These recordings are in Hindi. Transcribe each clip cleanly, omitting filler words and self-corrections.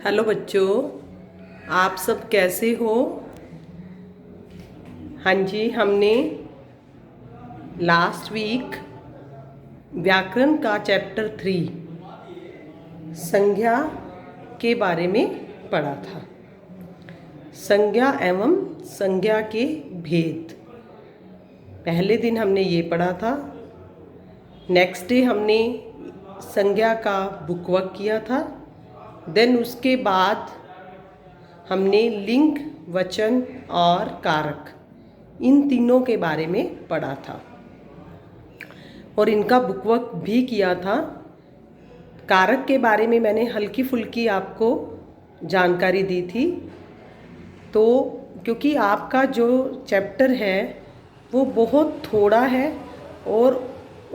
हेलो बच्चों, आप सब कैसे हो। हाँ जी, हमने लास्ट वीक व्याकरण का चैप्टर 3 संज्ञा के बारे में पढ़ा था। संज्ञा एवं संज्ञा के भेद पहले दिन हमने ये पढ़ा था। नेक्स्ट डे हमने संज्ञा का बुकवर्क किया था। देन उसके बाद हमने लिंग, वचन और कारक इन तीनों के बारे में पढ़ा था और इनका बुकवर्क भी किया था। कारक के बारे में मैंने हल्की फुल्की आपको जानकारी दी थी। तो क्योंकि आपका जो चैप्टर है वो बहुत थोड़ा है और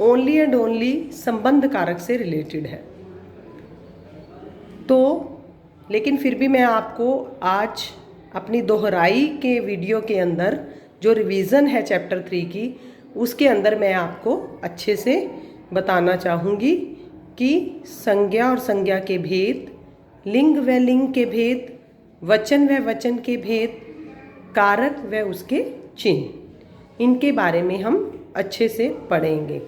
ओनली एंड ओनली संबंध कारक से रिलेटेड है, तो लेकिन फिर भी मैं आपको आज अपनी दोहराई के वीडियो के अंदर जो रिवीजन है चैप्टर 3 की, उसके अंदर मैं आपको अच्छे से बताना चाहूँगी कि संज्ञा और संज्ञा के भेद, लिंग व लिंग के भेद, वचन व वचन के भेद, कारक व उसके चिन्ह, इनके बारे में हम अच्छे से पढ़ेंगे।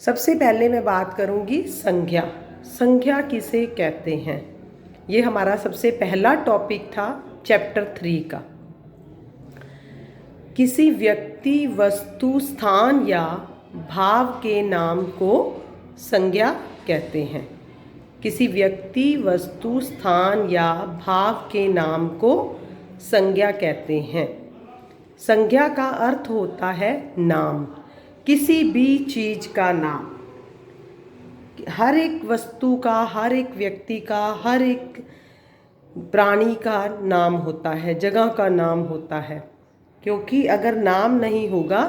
सबसे पहले मैं बात करूँगी संज्ञा। संज्ञा किसे कहते हैं, ये हमारा सबसे पहला टॉपिक था चैप्टर 3 का। किसी व्यक्ति, वस्तु, स्थान या भाव के नाम को संज्ञा कहते हैं। किसी व्यक्ति, वस्तु, स्थान या भाव के नाम को संज्ञा कहते हैं। संज्ञा का अर्थ होता है नाम, किसी भी चीज़ का नाम। हर एक वस्तु का, हर एक व्यक्ति का, हर एक प्राणी का नाम होता है, जगह का नाम होता है। क्योंकि अगर नाम नहीं होगा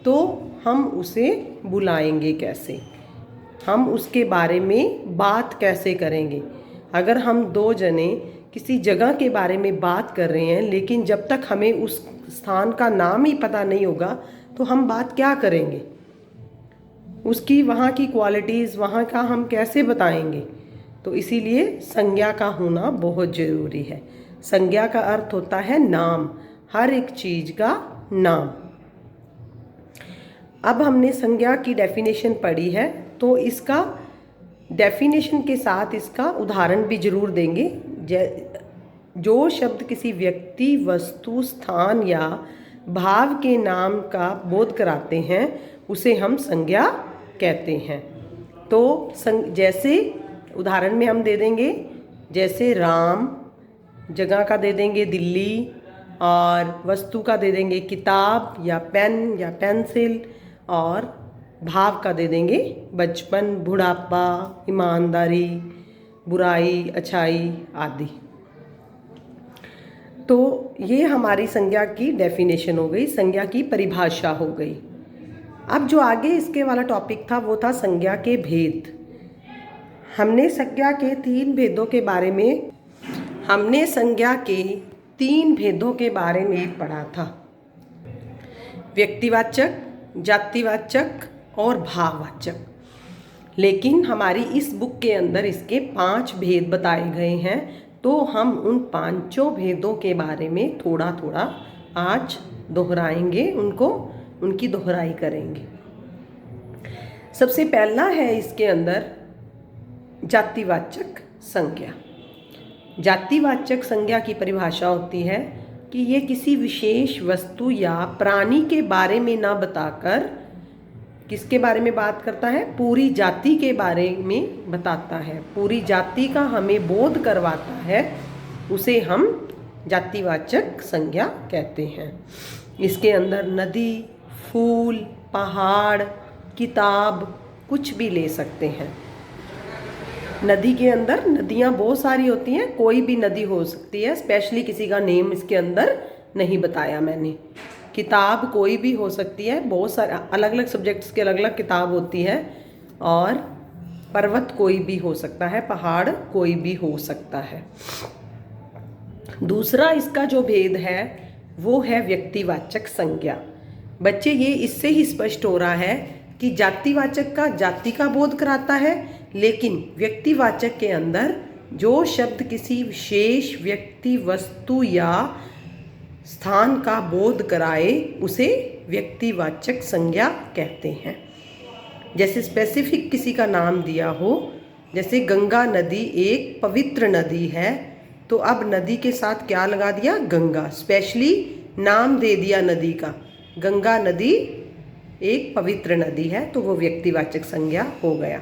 तो हम उसे बुलाएंगे कैसे, हम उसके बारे में बात कैसे करेंगे। अगर हम दो जने किसी जगह के बारे में बात कर रहे हैं लेकिन जब तक हमें उस स्थान का नाम ही पता नहीं होगा तो हम बात क्या करेंगे, उसकी वहाँ की क्वालिटीज़, वहाँ का हम कैसे बताएंगे। तो इसीलिए संज्ञा का होना बहुत ज़रूरी है। संज्ञा का अर्थ होता है नाम, हर एक चीज़ का नाम। अब हमने संज्ञा की डेफिनेशन पढ़ी है, तो इसका डेफिनेशन के साथ इसका उदाहरण भी जरूर देंगे। जो शब्द किसी व्यक्ति, वस्तु, स्थान या भाव के नाम का बोध कराते हैं उसे हम संज्ञा कहते हैं। तो जैसे उदाहरण में हम दे देंगे, जैसे राम, जगह का दे देंगे दिल्ली, और वस्तु का दे देंगे किताब या पेन या पेंसिल, और भाव का दे देंगे बचपन, बुढ़ापा, ईमानदारी, बुराई, अच्छाई आदि। तो ये हमारी संज्ञा की डेफिनेशन हो गई, संज्ञा की परिभाषा हो गई। अब जो आगे इसके वाला टॉपिक था वो था संज्ञा के भेद। हमने संज्ञा के 3 भेदों के बारे में पढ़ा था। व्यक्तिवाचक, जातिवाचक और भाववाचक। लेकिन हमारी इस बुक के अंदर इसके 5 भेद बताए गए हैं, तो हम उन 5 भेदों के बारे में थोड़ा थोड़ा आज दोहराएंगे, उनकी दोहराई करेंगे। सबसे पहला है इसके अंदर जातिवाचक संज्ञा। जातिवाचक संज्ञा की परिभाषा होती है कि ये किसी विशेष वस्तु या प्राणी के बारे में ना बताकर किसके बारे में बात करता है, पूरी जाति के बारे में बताता है, पूरी जाति का हमें बोध करवाता है, उसे हम जातिवाचक संज्ञा कहते हैं। इसके अंदर नदी, फूल, पहाड़, किताब, कुछ भी ले सकते हैं। नदी के अंदर नदियाँ बहुत सारी होती हैं, कोई भी नदी हो सकती है, स्पेशली किसी का नेम इसके अंदर नहीं बताया मैंने। किताब कोई भी हो सकती है, बहुत सारे अलग अलग सब्जेक्ट्स की अलग अलग किताब होती है, और पर्वत कोई भी हो सकता है, पहाड़ कोई भी हो सकता है। दूसरा इसका जो भेद है वो है व्यक्तिवाचक संज्ञा। बच्चे, ये इससे ही स्पष्ट हो रहा है कि जातिवाचक का जाति का बोध कराता है, लेकिन व्यक्तिवाचक के अंदर जो शब्द किसी विशेष व्यक्ति, वस्तु या स्थान का बोध कराए उसे व्यक्तिवाचक संज्ञा कहते हैं। जैसे स्पेसिफिक किसी का नाम दिया हो, जैसे गंगा नदी एक पवित्र नदी है, तो अब नदी के साथ क्या लगा दिया? गंगा। स्पेशली नाम दे दिया नदी का, गंगा नदी एक पवित्र नदी है, तो वो व्यक्तिवाचक संज्ञा हो गया।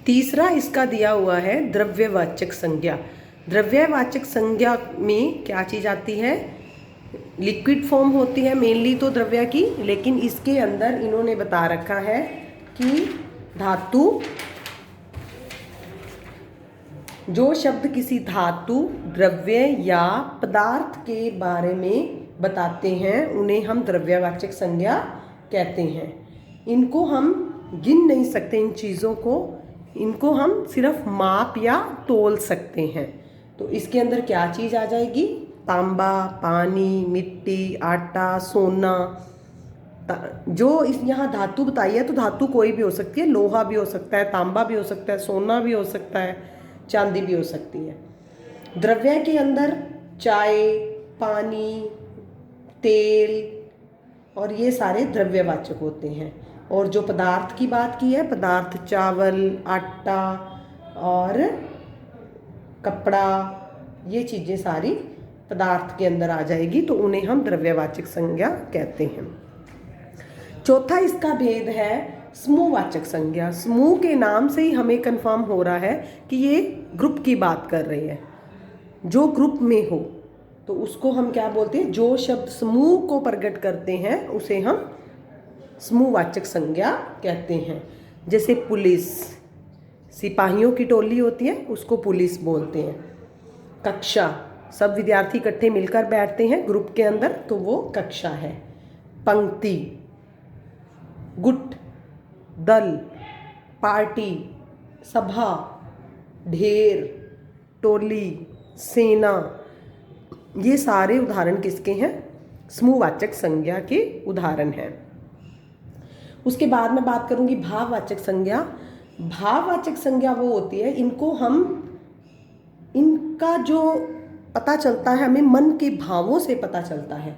तीसरा इसका दिया हुआ है द्रव्यवाचक संज्ञा। द्रव्यवाचक संज्ञा में क्या चीज़ आती है? लिक्विड फॉर्म होती है मेनली तो द्रव्य की, लेकिन इसके अंदर इन्होंने बता रखा है कि धातु, जो शब्द किसी धातु, द्रव्य या पदार्थ के बारे में बताते हैं उन्हें हम द्रव्यवाचक संज्ञा कहते हैं। इनको हम गिन नहीं सकते, इन चीज़ों को, इनको हम सिर्फ माप या तोल सकते हैं। तो इसके अंदर क्या चीज़ आ जाएगी? तांबा, पानी, मिट्टी, आटा, सोना। जो इस यहाँ धातु बताई है, तो धातु कोई भी हो सकती है, लोहा भी हो सकता है, तांबा भी हो सकता है, सोना भी हो सकता है, चांदी भी हो सकती है। द्रव्य के अंदर चाय, पानी, तेल और ये सारे द्रव्यवाचक होते हैं। और जो पदार्थ की बात की है, पदार्थ चावल, आटा और कपड़ा, ये चीज़ें सारी पदार्थ के अंदर आ जाएगी, तो उन्हें हम द्रव्यवाचक संज्ञा कहते हैं। चौथा इसका भेद है समूहवाचक संज्ञा। समूह के नाम से ही हमें कंफर्म हो रहा है कि ये ग्रुप की बात कर रही है। जो ग्रुप में हो तो उसको हम क्या बोलते हैं? जो शब्द समूह को प्रकट करते हैं उसे हम समूहवाचक संज्ञा कहते हैं। जैसे पुलिस, सिपाहियों की टोली होती है, उसको पुलिस बोलते हैं। कक्षा, सब विद्यार्थी इकट्ठे मिलकर बैठते हैं ग्रुप के अंदर, तो वो कक्षा है। पंक्ति, गुट, दल, पार्टी, सभा, ढेर, टोली, सेना, ये सारे उदाहरण किसके हैं? समूहवाचक संज्ञा के उदाहरण हैं। उसके बाद मैं बात करूंगी भाववाचक संज्ञा। भाववाचक संज्ञा वो होती है, इनका जो पता चलता है हमें मन के भावों से पता चलता है।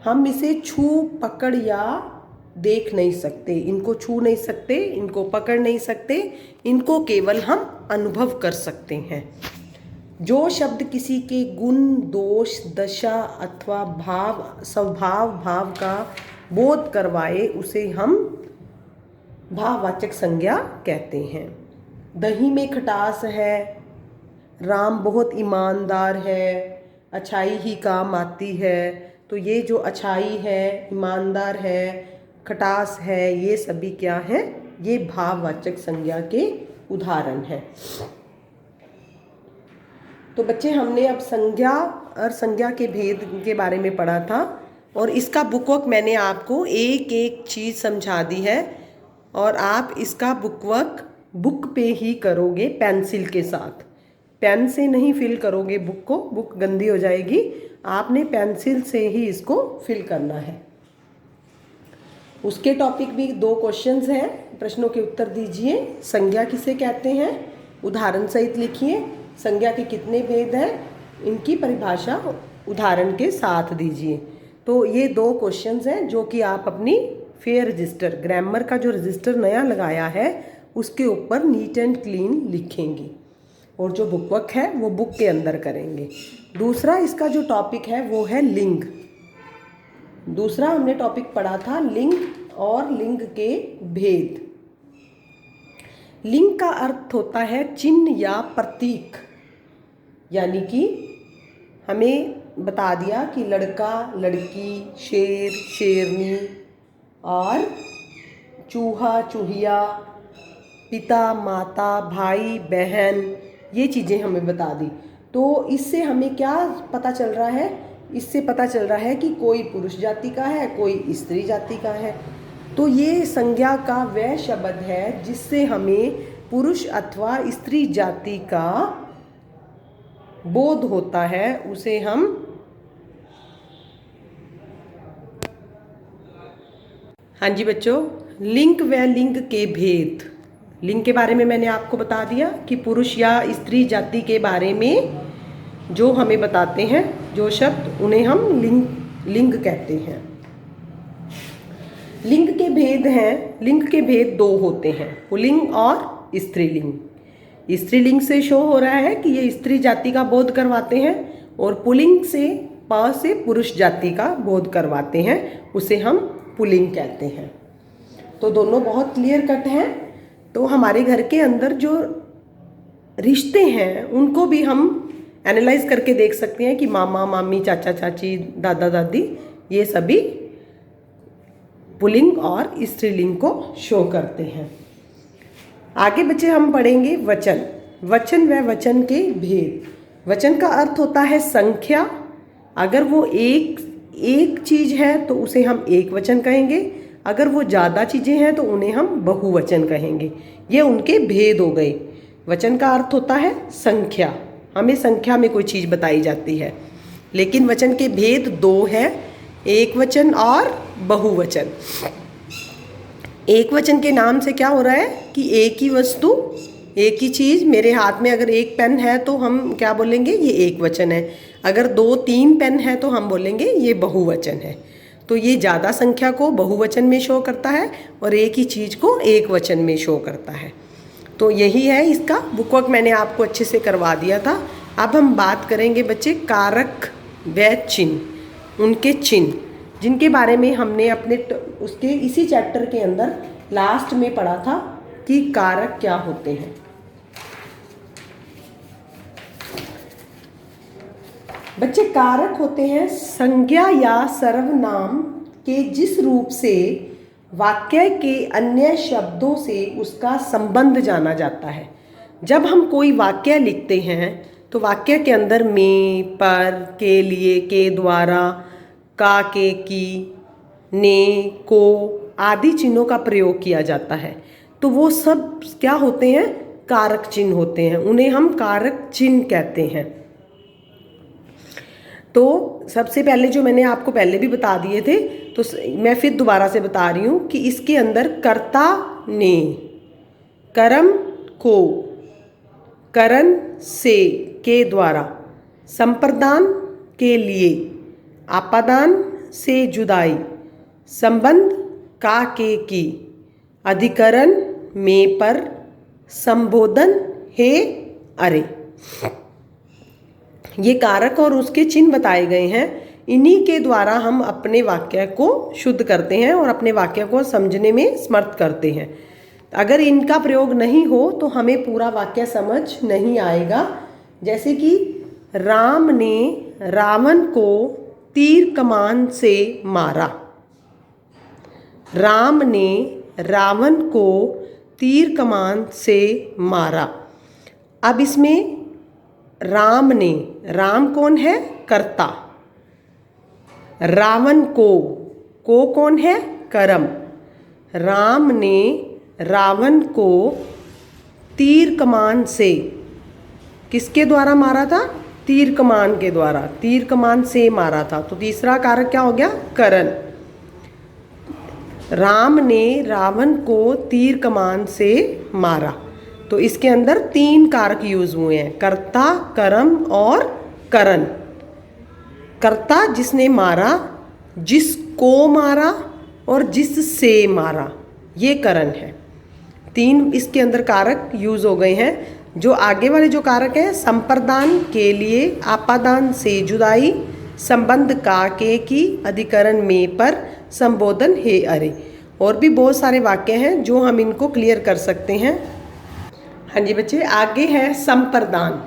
हम इसे छू, पकड़ या देख नहीं सकते, इनको छू नहीं सकते, इनको पकड़ नहीं सकते, इनको केवल हम अनुभव कर सकते हैं। जो शब्द किसी के गुण, दोष, दशा अथवा भाव, स्वभाव, भाव का बोध करवाए उसे हम भाववाचक संज्ञा कहते हैं। दही में खटास है, राम बहुत ईमानदार है, अच्छाई ही काम आती है। तो ये जो अच्छाई है, ईमानदार है, खटास है, ये सभी क्या है? ये भाववाचक संज्ञा के उदाहरण हैं। तो बच्चे, हमने अब संज्ञा और संज्ञा के भेद के बारे में पढ़ा था, और इसका बुकवर्क मैंने आपको एक एक चीज़ समझा दी है, और आप इसका बुकवर्क बुक पे ही करोगे पेंसिल के साथ। पेन से नहीं फिल करोगे बुक को, बुक गंदी हो जाएगी। आपने पेंसिल से ही इसको फिल करना है। उसके टॉपिक भी 2 क्वेश्चंस हैं, प्रश्नों के उत्तर दीजिए। संज्ञा किसे कहते हैं? उदाहरण सहित लिखिए। संज्ञा के कितने भेद हैं? इनकी परिभाषा उदाहरण के साथ दीजिए। तो ये 2 क्वेश्चंस हैं जो कि आप अपनी फेयर रजिस्टर, ग्रामर का जो रजिस्टर नया लगाया है, उसके ऊपर नीट एंड क्लीन लिखेंगी, और जो बुकवर्क है वो बुक के अंदर करेंगे। दूसरा इसका जो टॉपिक है वो है लिंग। दूसरा हमने टॉपिक पढ़ा था लिंग और लिंग के भेद। लिंग का अर्थ होता है चिन्ह या प्रतीक, यानी कि हमें बता दिया कि लड़का, लड़की, शेर, शेरनी और चूहा, चूहिया, पिता, माता, भाई, बहन, ये चीज़ें हमें बता दी। तो इससे हमें क्या पता चल रहा है? इससे पता चल रहा है कि कोई पुरुष जाति का है, कोई स्त्री जाति का है। तो ये संज्ञा का वह शब्द है जिससे हमें पुरुष अथवा स्त्री जाति का बोध होता है, उसे हम हाँ जी बच्चों, लिंग व लिंग के भेद, लिंग के बारे में मैंने आपको बता दिया कि पुरुष या स्त्री जाति के बारे में जो हमें बताते हैं जो शब्द, उन्हें हम लिंग कहते हैं। लिंग के भेद हैं, लिंग के भेद दो होते हैं, पुल्लिंग और स्त्रीलिंग। स्त्रीलिंग से शो हो रहा है कि ये स्त्री जाति का बोध करवाते हैं, और पुल्लिंग से प से पुरुष जाति का बोध करवाते हैं, उसे हम पुल्लिंग कहते हैं। तो दोनों बहुत क्लियर कट हैं। तो हमारे घर के अंदर जो रिश्ते हैं उनको भी हम एनालाइज करके देख सकते हैं कि मामा मामी, चाचा चाची, दादा दादी, ये सभी पुल्लिंग और स्त्रीलिंग को शो करते हैं। आगे बच्चे हम पढ़ेंगे वचन। वचन व वचन के भेद। वचन का अर्थ होता है संख्या। अगर वो एक चीज़ है तो उसे हम एक वचन कहेंगे, अगर वो ज़्यादा चीज़ें हैं तो उन्हें हम बहुवचन कहेंगे। ये उनके भेद हो गए। वचन का अर्थ होता है संख्या, हमें संख्या में कोई चीज़ बताई जाती है। लेकिन वचन के भेद दो हैं, एक वचन और बहुवचन। एक वचन के नाम से क्या हो रहा है कि एक ही वस्तु, एक ही चीज़, मेरे हाथ में अगर एक पेन है तो हम क्या बोलेंगे, ये एक वचन है। अगर 2-3 पेन है तो हम बोलेंगे ये बहुवचन है। तो ये ज़्यादा संख्या को बहुवचन में शो करता है और एक ही चीज़ को एक वचन में शो करता है। तो यही है इसका बुकवर्क, मैंने आपको अच्छे से करवा दिया था। अब हम बात करेंगे बच्चे कारक व चिन्ह, उनके चिन्ह, जिनके बारे में हमने अपने उसके इसी चैप्टर के अंदर लास्ट में पढ़ा था कि कारक क्या होते हैं। बच्चे, कारक होते हैं संज्ञा या सर्वनाम के जिस रूप से वाक्य के अन्य शब्दों से उसका संबंध जाना जाता है। जब हम कोई वाक्य लिखते हैं तो वाक्य के अंदर में, पर, के लिए, के द्वारा, का, के, की, ने, को आदि चिन्हों का प्रयोग किया जाता है। तो वो सब क्या होते हैं, कारक चिन्ह होते हैं, उन्हें हम कारक चिन्ह कहते हैं। तो सबसे पहले जो मैंने आपको पहले भी बता दिए थे, तो मैं फिर दोबारा से बता रही हूँ कि इसके अंदर कर्ता ने, कर्म को, करण से, के द्वारा, संप्रदान के लिए, आपादान से जुदाई, संबंध का, के, की, अधिकरण में, पर, संबोधन हे, अरे, ये कारक और उसके चिन्ह बताए गए हैं। इन्हीं के द्वारा हम अपने वाक्य को शुद्ध करते हैं और अपने वाक्य को समझने में समर्थ करते हैं। अगर इनका प्रयोग नहीं हो तो हमें पूरा वाक्य समझ नहीं आएगा। जैसे कि राम ने रावण को तीर कमान से मारा। राम ने रावण को तीर कमान से मारा। अब इसमें राम ने, राम कौन है, कर्ता, रावण को कौन है, कर्म। राम ने रावण को तीर कमान से, किसके द्वारा मारा था, तीर कमान के द्वारा, तीर कमान से मारा था। तो तीसरा कारक क्या हो गया, करण। राम ने रावण को तीर कमान से मारा। तो इसके अंदर 3 कारक यूज हुए हैं, कर्ता, कर्म और करण। कर्ता जिसने मारा, जिसको मारा और जिससे मारा, ये करण है। 3 इसके अंदर कारक यूज हो गए हैं। जो आगे वाले जो कारक हैं, संप्रदान के लिए, आपादान से जुदाई, संबंध का, के, की, अधिकरण में, पर, संबोधन हे, अरे, और भी बहुत सारे वाक्य हैं जो हम इनको क्लियर कर सकते हैं। हाँ जी बच्चे, आगे है संप्रदान।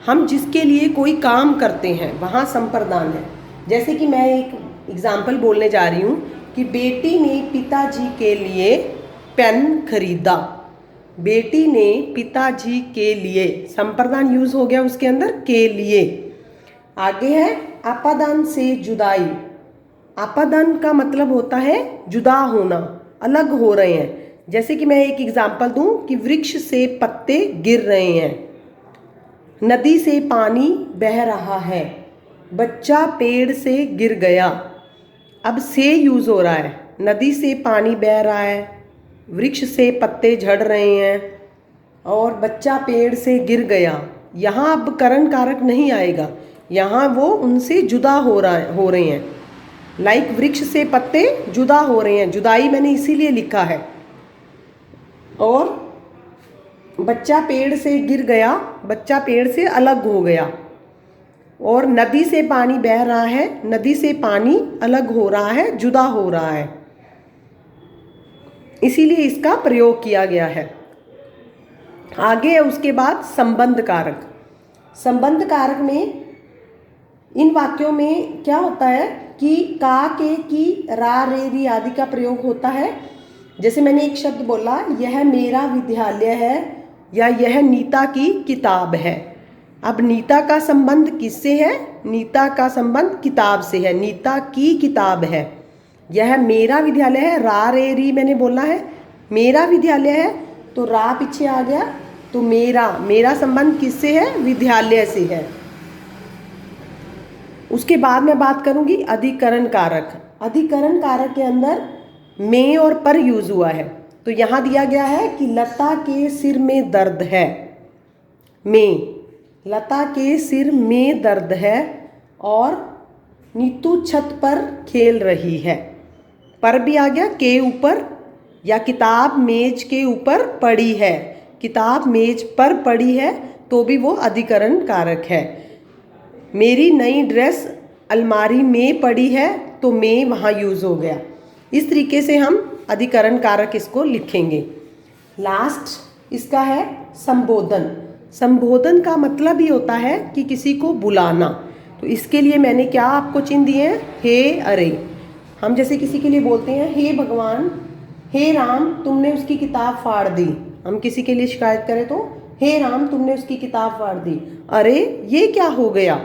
हम जिसके लिए कोई काम करते हैं वहाँ संप्रदान है। जैसे कि मैं एक एग्जाम्पल बोलने जा रही हूँ कि बेटी ने पिताजी के लिए पेन खरीदा। बेटी ने पिताजी के लिए, संप्रदान यूज हो गया उसके अंदर, के लिए। आगे है आपादान से जुदाई। आपादान का मतलब होता है जुदा होना, अलग हो रहे हैं। जैसे कि मैं एक एग्जाम्पल दूं कि वृक्ष से पत्ते गिर रहे हैं, नदी से पानी बह रहा है, बच्चा पेड़ से गिर गया। अब से यूज हो रहा है, नदी से पानी बह रहा है, वृक्ष से पत्ते झड़ रहे हैं और बच्चा पेड़ से गिर गया, यहाँ अब करण कारक नहीं आएगा, यहाँ वो उनसे जुदा हो रहे हैं। लाइक वृक्ष से पत्ते जुदा हो रहे हैं, जुदाई मैंने इसीलिए लिखा है। और बच्चा पेड़ से गिर गया, बच्चा पेड़ से अलग हो गया। और नदी से पानी बह रहा है, नदी से पानी अलग हो रहा है, जुदा हो रहा है, इसीलिए इसका प्रयोग किया गया है। आगे है उसके बाद संबंध कारक। संबंध कारक में इन वाक्यों में क्या होता है कि का, के, की, रा, रे, री आदि का प्रयोग होता है। जैसे मैंने एक शब्द बोला, यह मेरा विद्यालय है या यह नीता की किताब है। अब नीता का संबंध किससे है? नीता का संबंध किताब से है, नीता की किताब है। यह मेरा विद्यालय है, रा, रे, री मैंने बोला है, मेरा विद्यालय है तो रा पीछे आ गया, तो मेरा संबंध किससे है? विद्यालय से है। उसके बाद मैं बात करूंगी अधिकरण कारक। अधिकरण कारक के अंदर में और पर यूज हुआ है। तो यहाँ दिया गया है कि लता के सिर में दर्द है। में, लता के सिर में दर्द है और नीतू छत पर खेल रही है। पर भी आ गया के ऊपर, या किताब मेज के ऊपर पड़ी है, किताब मेज पर पड़ी है तो भी वो अधिकरण कारक है। मेरी नई ड्रेस अलमारी में पड़ी है तो में वहाँ यूज़ हो गया। इस तरीके से हम अधिकरण कारक इसको लिखेंगे। लास्ट इसका है संबोधन। संबोधन का मतलब ही होता है कि किसी को बुलाना। तो इसके लिए मैंने क्या आपको चिन्ह दिए हैं? हे, अरे। हम जैसे किसी के लिए बोलते हैं हे भगवान, हे राम तुमने उसकी किताब फाड़ दी। हम किसी के लिए शिकायत करें तो हे राम तुमने उसकी किताब फाड़ दी, अरे ये क्या हो गया।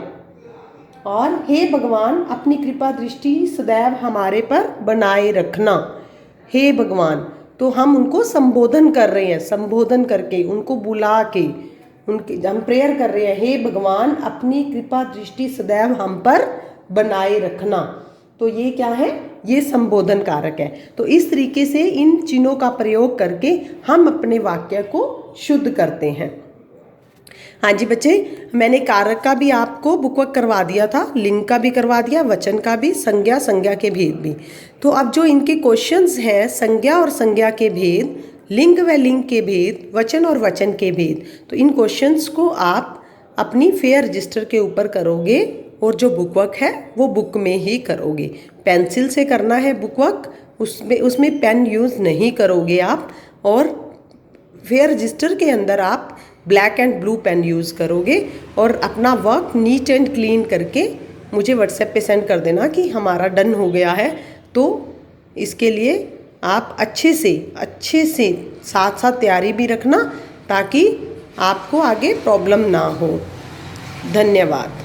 और हे भगवान अपनी कृपा दृष्टि सदैव हमारे पर बनाए रखना। हे भगवान, तो हम उनको संबोधन कर रहे हैं, संबोधन करके उनको बुला के उनके हम प्रेयर कर रहे हैं, हे भगवान अपनी कृपा दृष्टि सदैव हम पर बनाए रखना। तो ये क्या है? ये संबोधन कारक है। तो इस तरीके से इन चिन्हों का प्रयोग करके हम अपने वाक्य को शुद्ध करते हैं। हाँ जी बच्चे, मैंने कारक का भी आपको बुकवर्क करवा दिया था, लिंग का भी करवा दिया, वचन का भी, संज्ञा, संज्ञा के भेद भी। तो अब जो इनके क्वेश्चंस हैं, संज्ञा और संज्ञा के भेद, लिंग व लिंग के भेद, वचन और वचन के भेद, तो इन क्वेश्चंस को आप अपनी फेयर रजिस्टर के ऊपर करोगे और जो बुकवर्क है वो बुक में ही करोगे। पेंसिल से करना है बुकवर्क, उसमें पेन यूज़ नहीं करोगे आप। और फेयर रजिस्टर के अंदर आप black and blue pen use करोगे और अपना वर्क नीट एंड क्लीन करके मुझे व्हाट्सएप पे सेंड कर देना कि हमारा डन हो गया है। तो इसके लिए आप अच्छे से साथ साथ तैयारी भी रखना ताकि आपको आगे प्रॉब्लम ना हो। धन्यवाद।